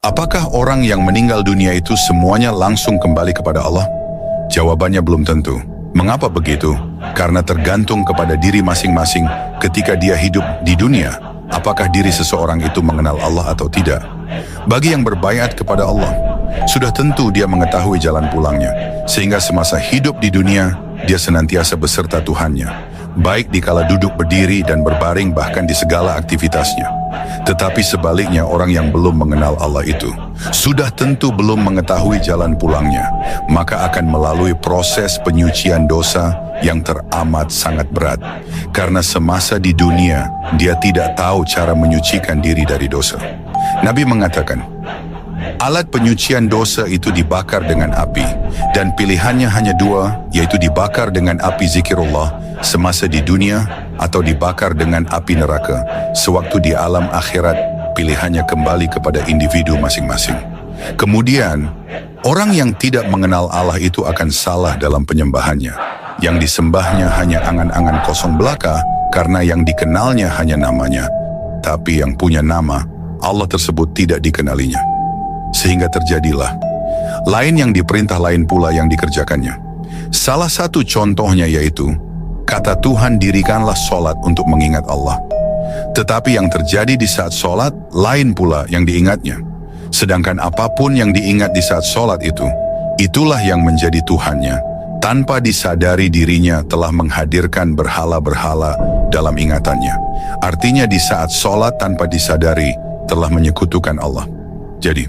Apakah orang yang meninggal dunia itu semuanya langsung kembali kepada Allah? Jawabannya belum tentu. Mengapa begitu? Karena tergantung kepada diri masing-masing ketika dia hidup di dunia. Apakah diri seseorang itu mengenal Allah atau tidak? Bagi yang berbaiat kepada Allah, sudah tentu dia mengetahui jalan pulangnya. Sehingga semasa hidup di dunia, dia senantiasa beserta Tuhannya. Baik dikala duduk berdiri dan berbaring bahkan di segala aktivitasnya. Tetapi sebaliknya orang yang belum mengenal Allah itu sudah tentu belum mengetahui jalan pulangnya, maka akan melalui proses penyucian dosa yang teramat sangat berat. Karena semasa di dunia dia tidak tahu cara menyucikan diri dari dosa. Nabi mengatakan, alat penyucian dosa itu dibakar dengan api, dan pilihannya hanya dua, yaitu dibakar dengan api zikirullah semasa di dunia, atau dibakar dengan api neraka sewaktu di alam akhirat. Pilihannya kembali kepada individu masing-masing. Kemudian, orang yang tidak mengenal Allah itu akan salah dalam penyembahannya. Yang disembahnya hanya angan-angan kosong belaka, karena yang dikenalnya hanya namanya. Tapi yang punya nama, Allah tersebut tidak dikenalinya. Sehingga terjadilah lain yang diperintah, lain pula yang dikerjakannya. Salah satu contohnya yaitu kata Tuhan, dirikanlah sholat untuk mengingat Allah. Tetapi yang terjadi di saat sholat lain pula yang diingatnya. Sedangkan apapun yang diingat di saat sholat itu, itulah yang menjadi Tuhannya, tanpa disadari dirinya telah menghadirkan berhala-berhala dalam ingatannya. Artinya di saat sholat tanpa disadari telah menyekutukan Allah. Jadi,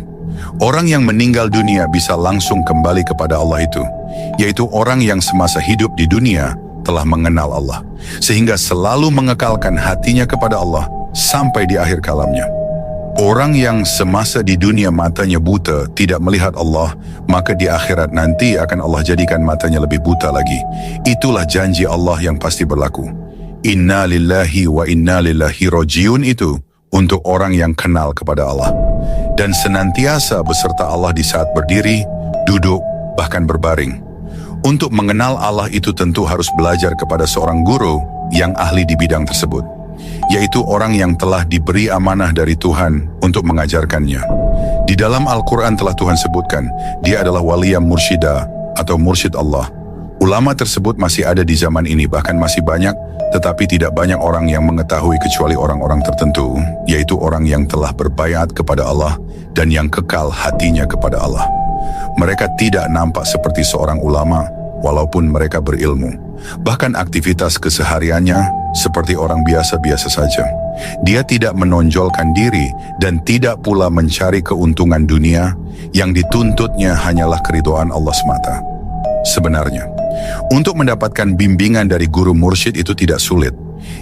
orang yang meninggal dunia bisa langsung kembali kepada Allah itu, yaitu orang yang semasa hidup di dunia telah mengenal Allah, sehingga selalu mengekalkan hatinya kepada Allah sampai di akhir kalamnya. Orang yang semasa di dunia matanya buta, tidak melihat Allah, maka di akhirat nanti akan Allah jadikan matanya lebih buta lagi. Itulah janji Allah yang pasti berlaku. Inna lillahi wa inna ilaihi rajiun itu untuk orang yang kenal kepada Allah dan senantiasa beserta Allah di saat berdiri, duduk, bahkan berbaring. Untuk mengenal Allah itu tentu harus belajar kepada seorang guru yang ahli di bidang tersebut, yaitu orang yang telah diberi amanah dari Tuhan untuk mengajarkannya. Di dalam Al-Quran telah Tuhan sebutkan, dia adalah waliyam mursyida atau mursyid Allah. Ulama tersebut masih ada di zaman ini, bahkan masih banyak, tetapi tidak banyak orang yang mengetahui kecuali orang-orang tertentu, yaitu orang yang telah berbaiat kepada Allah dan yang kekal hatinya kepada Allah. Mereka tidak nampak seperti seorang ulama, walaupun mereka berilmu. Bahkan aktivitas kesehariannya seperti orang biasa-biasa saja. Dia tidak menonjolkan diri dan tidak pula mencari keuntungan dunia. Yang dituntutnya hanyalah keridhaan Allah semata. Sebenarnya, untuk mendapatkan bimbingan dari guru mursyid itu tidak sulit.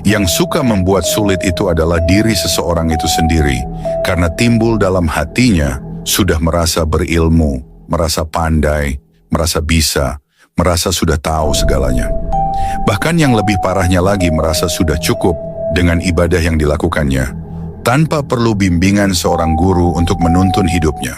Yang suka membuat sulit itu adalah diri seseorang itu sendiri, karena timbul dalam hatinya sudah merasa berilmu, merasa pandai, merasa bisa, merasa sudah tahu segalanya. Bahkan yang lebih parahnya lagi, merasa sudah cukup dengan ibadah yang dilakukannya, tanpa perlu bimbingan seorang guru untuk menuntun hidupnya.